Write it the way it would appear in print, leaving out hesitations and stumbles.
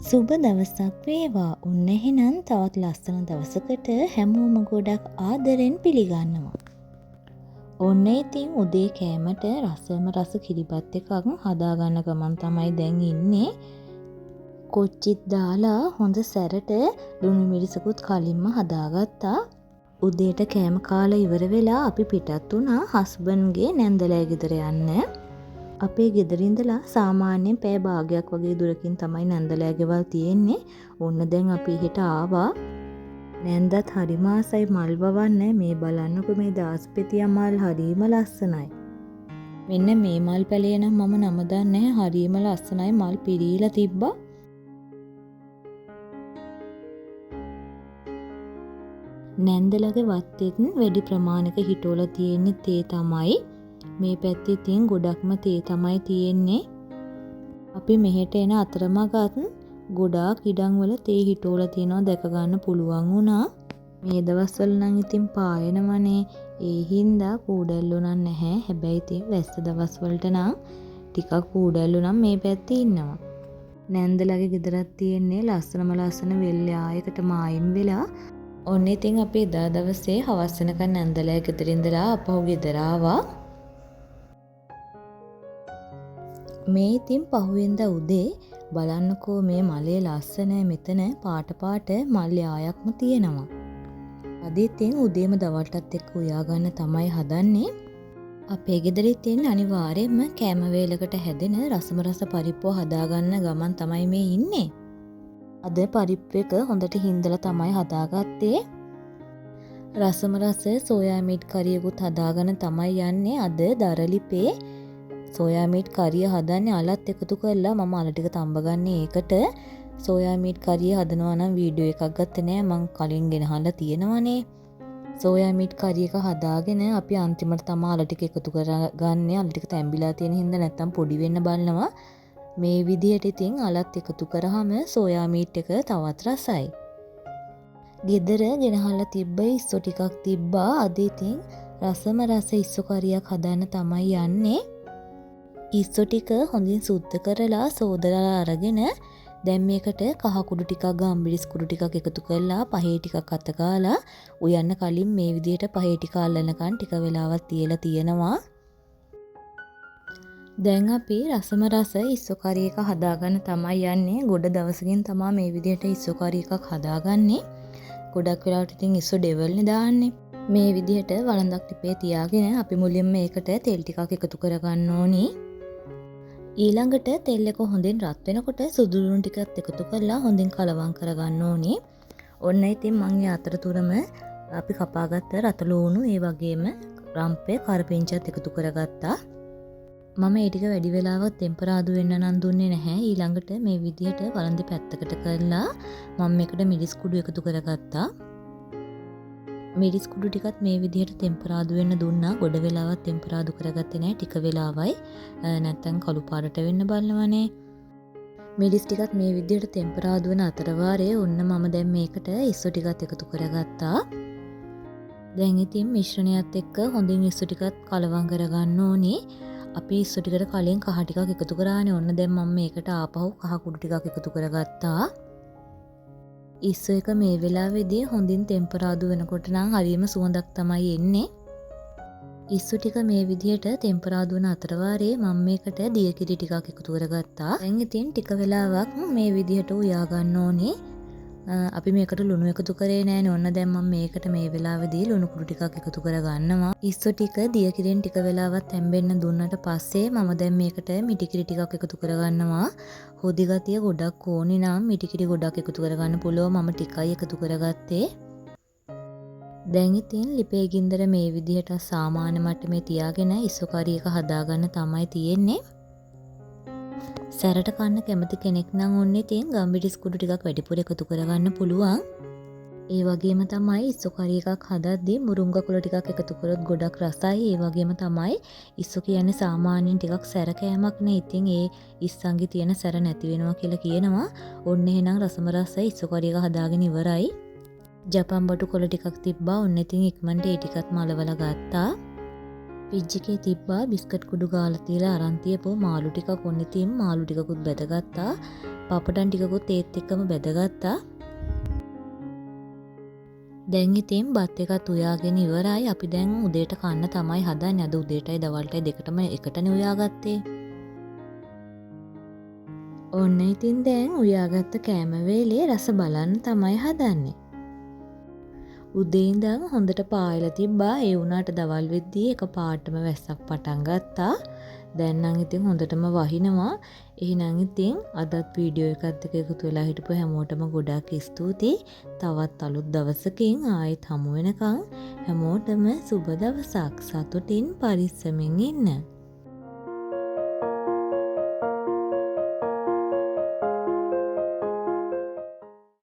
සුබ දවසක් වේවා. ඔන්න එහෙනම් තවත් ලස්සන දවසකට හැමෝම ගොඩක් ආදරෙන් පිළිගන්නවා. ඔන්න ඉතින් උදේ කෑමට රසම රස කිරිබත් එකක් හදාගන්න ගමන් තමයි දැන් ඉන්නේ. කොච්චිත් දාලා හොඳ සැරට ලුණු මිරිසකුත් කලින්ම හදාගත්තා. උදේට කෑම කාලා ඉවර වෙලා අපි පිටත් වුණා හස්බන්ඩ්ගේ නැන්දලෑ ගෙදර යන්න. අපේ ගෙදර ඉඳලා සාමාන්‍යයෙන් පැය භාගයක් වගේ දුරකින් තමයි නැන්දලෑ ගෙවල් තියෙන්නේ. ඔන්න දැන් අපි හෙට ආවා. නැන්දත් හරිම ආසයි මල් වවන්න. මේ බලන්නකො මේ දාස්පෙතිය මල් හරිම ලස්සනයි. මෙන්න මේ මල් පැලේ නම් මම නම දන්නේ නැහැ. හරිම ලස්සනයි මල් පිරීලා තිබ්බා. නැන්දලගේ වත්තෙත් වැඩි ප්‍රමාණයක හිටෝලා තියෙන්නේ තේ තමයි. මේ පැත්තේ තියෙන ගොඩක්ම තේ තමයි තියෙන්නේ. අපි මෙහෙට එන අතරමඟත් ගොඩාක් ඉඩම් වල තේ හිටෝලා තියෙනවා දැක ගන්න පුළුවන් වුණා. මේ දවස්වල නම් ඉතින් පායනවනේ. ඒ හින්දා කූඩැල්ලෝ නම් නැහැ. හැබැයි ඉතින් වැස්ස දවස් වලට නම් ටිකක් කූඩැල්ලෝ නම් මේ පැත්තේ ඉන්නවා. නැන්දලගේ ගෙදරක් තියෙන්නේ ලස්සනම ලස්සන වෙල්යායකට මායිම් වෙලා. ඔන්න ඉතින් අපි එදා දවසේ හවස් වෙනකන් නැන්දලගේ ගෙදර ඉඳලා අපහු ගෙදර ආවා. මේ ඉතින් පහුවෙන්දා උදේ බලන්නකෝ මේ මලේ ලස්සන මෙතන පාට පාට මල් යායක්ම තියෙනවා. අද ඉතින් උදේම දවල්ටත් එක්ක උයා ගන්න තමයි හදන්නේ. අපේ ගෙදරින් තියෙන අනිවාර්යයෙන්ම කෑම වේලකට හැදෙන රසම රස පරිප්පුව හදාගන්න ගමන් තමයි මේ ඉන්නේ. අද පරිප්පු එක හොඳට හින්දලා තමයි හදාගත්තේ. රසම රස සෝයා මීට් කරියකුත් හදාගෙන තමයි යන්නේ. අද දරලිපේ සෝයා මීට් කරිය හදන්නේ අලත් එකතු කරලා. මම අල ටික තඹගන්නේ ඒකට. සෝයා මීට් කරිය හදනවා නම් වීඩියෝ එකක් ගත්තේ නෑ. මං කලින් ගෙනහලා තියෙනවනේ. සෝයා මීට් කරිය එක හදාගෙන අපි අන්තිමට තමයි අල ටික එකතු කරගන්නේ. අල ටික තැඹිලා තියෙන හින්දා නැත්තම් පොඩි වෙන්න බලනවා. මේ විදිහට ඉතින් අලත් එකතු කරාම සෝයා මීට් එක තවත් රසයි. ගෙදර ගෙනහලා තිබ්බ ඉස්සෝ ටිකක් තිබ්බා. අද ඉතින් රසම රස ඉස්සෝ කරියක් හදන්න තමයි යන්නේ. ඉස්සෝ ටික හොඳින් සුද්ධ කරලා සෝදලා අරගෙන දැන් මේකට කහ කුඩු ටිකක් ගම්බිරිස් කුඩු ටිකක් එකතු කරලා පහේ ටිකක් අත ගාලා උයන්න කලින් මේ විදිහට පහේ ටික අල්ලනකන් ටික වෙලාවක් තියලා තියෙනවා. දැන් අපි රසම රස ඉස්සෝ කරි එක හදාගන්න තමයි යන්නේ. ගොඩ දවසකින් තමයි මේ විදිහට ඉස්සෝ කරි එකක් හදාගන්නේ. ගොඩක් වෙලාවට ඉතින් ඉස්සෝ ඩෙවල්නේ දාන්නේ. මේ විදිහට වළඳක් ටිපේ තියාගෙන අපි මුලින්ම මේකට තෙල් ටිකක් එකතු කරගන්න ඕනි. ඊළඟට තෙල් එක හොඳින් රත් වෙනකොට සුදු ලුණු ටිකත් එකතු කරලා හොඳින් කලවම් කරගන්න ඕනි. ඔන්න ඉතින් මම මේ අතරතුරම අපි කපාගත්ත රත ලුණු ඒ වගේම රම්පේ කරපිංචත් එකතු කරගත්තා. මම ඒ ටික වැඩි වෙලාවක් ටෙම්පරාදු වෙන්න නම් දුන්නේ නැහැ. ඊළඟට මේ විදිහට වළඳ පැත්තකට කරලා මම මේකට මිරිස් කුඩු එකතු කරගත්තා. මිරිස් කුඩු ටිකත් මේ විදිහට ටෙම්පරාදු වෙන්න දුන්නා. ගොඩ වෙලාවක් ටෙම්පරාදු කරගත්තේ නැහැ. ටික වෙලාවයි. නැත්තම් කළු පාටට වෙන්න බලනවනේ. මිරිස් ටිකත් මේ විදිහට ටෙම්පරාදු වෙන අතරවාරයේ ඔන්න මම දැන් මේකට ඉස්සු ටිකත් එකතු කරගත්තා. දැන් ඉතින් මිශ්‍රණයත් එක්ක හොඳින් ඉස්සු ටිකත් කලවම් කරගන්න ඕනේ. අපි ඉස්සු ටිකට කලින් කහ ටිකක් එකතු කරානේ. ඔන්න දැන් මම මේකට ආපහු කහ කුඩු ටිකක් එකතු කරගත්තා. ඉස්සු එක මේ වෙලාවේදී හොඳින් ටෙම්පරාදු වෙනකොට නම් හරියම සුවඳක් තමයි එන්නේ. ඉස්සු ටික මේ විදිහට ටෙම්පරාදු වෙන අතරවාරයේ මම මේකට දිය කිරි ටිකක් එකතු කරගත්තා. දැන් ඉතින් ටික වෙලාවක් මේ විදිහට උයා ගන්න ඕනේ. අපි මේකට ලුණු එකතු කරේ නෑනේ. ඔන්න දැන් මම මේකට මේ වෙලාවේදී ලුණු කුඩු ටිකක් එකතු කරගන්නවා. ඉස්සු ටික දිය කිරින් ටික වෙලාවක් තැම්බෙන්න දුන්නට පස්සේ මම දැන් මේකට මිටි කිරි ටිකක් එකතු කරගන්නවා. හොදි ගතිය ගොඩක් ඕනේ නම් මිටි කිරි ගොඩක් එකතු කරගන්න පුළුවන්. මම ටිකයි එකතු කරගත්තේ. දැන් ඉතින් ලිපේ ගින්දර මේ විදිහට සාමාන්‍ය මට්ටමේ තියාගෙන ඉස්සු කරි එක හදාගන්න තමයි තියෙන්නේ. සැරට කන්න කැමති කෙනෙක් නම් ඔන්න ඉතින් ගම්බිරිස් කුඩු ටිකක් වැඩිපුර එකතු කරගන්න පුළුවන්. ඒ වගේම තමයි ඉස්සු කරි එකක් හදද්දී මුරුංගා කුල ටිකක් එකතු කරොත් ගොඩක් රසයි. ඒ වගේම තමයි ඉස්සු කියන්නේ සාමාන්‍යයෙන් ටිකක් සැර කෑමක් නේ. ඉතින් ඒ ඉස්සන්ගේ තියෙන සැර නැති වෙනවා කියලා කියනවා. ඔන්න එහෙනම් රසම රස ඉස්සු කරි එක හදාගෙන ඉවරයි. ජපන් බටු කොළ ටිකක් තිබ්බා. ඔන්න ඉතින් ඉක්මනට ඒ ටිකත් මලවලා ගත්තා. ෆ්‍රිජ් එකේ තිබ්බා බිස්කට් කුඩු ගාලා තියලා අරන් තියපුව මාළු ටිකක්. ඔන්න ඉතින් මාළු ටිකකුත් බැදගත්තා. පපඩම් ටිකකුත් ඒත් එක්කම බැදගත්තා. දැන් ඉතින් බත් එකත් උයාගෙන ඉවරයි. අපි දැන් උදේට කන්න තමයි හදන්නේ. අද උදේටයි දවල්ටයි දෙකටම එකටනේ උයාගත්තේ. ඔන්න ඉතින් දැන් උයාගත්ත කෑම වේලේ රස බලන්න තමයි හදන්නේ. උදේ ඉඳන් හොඳට පායලා තිබ්බා. ඒ වුණාට දවල් වෙද්දී එක පාටම වැස්සක් පටන් ගත්තා. දැන් නම් ඉතින් හොඳටම වහිනවා. එහෙනම් ඉතින් අදත් වීඩියෝ එකත් එක්ක එකතු වෙලා හිටපු හැමෝටම ගොඩාක් ස්තුතියි. තවත් අලුත් දවසකින් ආයෙත් හමු වෙනකන් හැමෝටම සුබ දවසක්. සතුටින් පරිස්සමින් ඉන්න.